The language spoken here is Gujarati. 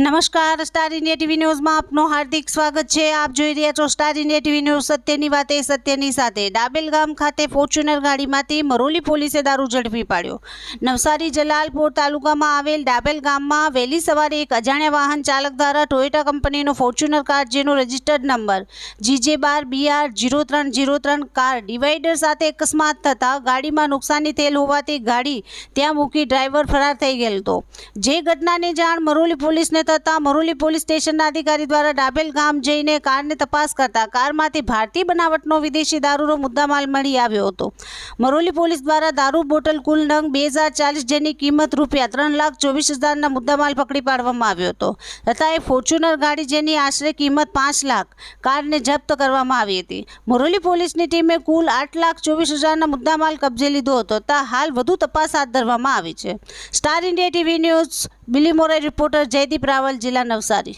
નમસ્કાર, સ્ટાર ઇન્ડિયા ટીવી ન્યૂઝમાં આપનું હાર્દિક સ્વાગત છે। આપ જોઈ રહ્યા છો સ્ટાર ઇન્ડિયા ટીવી ન્યૂઝ। સત્યની વાતે સત્યની સાથે। ડાબેલ ગામ ખાતે ફોર્ચ્યુનર ગાડીમાંથી મરોલી પોલીસે દારૂ ઝડપી પાડ્યો। નવસારી જલાલપોર તાલુકામાં આવેલ ડાબેલ ગામમાં વહેલી સવારે એક અજાણ્યા વાહન ચાલક દ્વારા ટોયોટા કંપનીનો ફોર્ચ્યુનર કાર જેનો registered number GJ12BR0303 car divider સાથે અકસ્માત થતાં ગાડીમાં નુકસાની થયેલ હોવાથી ગાડી ત્યાં મૂકી ડ્રાઈવર ફરાર થઈ ગયેલ હતો। જે ઘટનાની જાણ મરોલી પોલીસને થતાં મરોલી પોલીસ સ્ટેશનના અધિકારી દ્વારા ડાબેલ ગામ જઈને કારને તપાસ કરતા કારમાંથી ભારતીય બનાવટનો વિદેશી દારૂનો મુદ્દામાલ મળી આવ્યો હતો। મરોલી પોલીસ દ્વારા દારૂ બોટલ કુલ નંગ 2040 જેની કિંમત રૂપિયા 3,24,000ના મુદ્દામાલ પકડી પાડવામાં આવ્યો હતો તથા એ ફોર્ચ્યુનર ગાડી જેની આશરે કિંમત 5 લાખ કારને જપ્ત કરવામાં આવી હતી। મરોલી પોલીસની ટીમે કુલ 8,24,000ના મુદ્દામાલ કબજે લીધો હતો તથા હાલ વધુ તપાસ હાથ ધરવામાં આવી છે। Star India TV news Bilimora reporter Jaydeep Rawal, જિલ્લા નવસારી।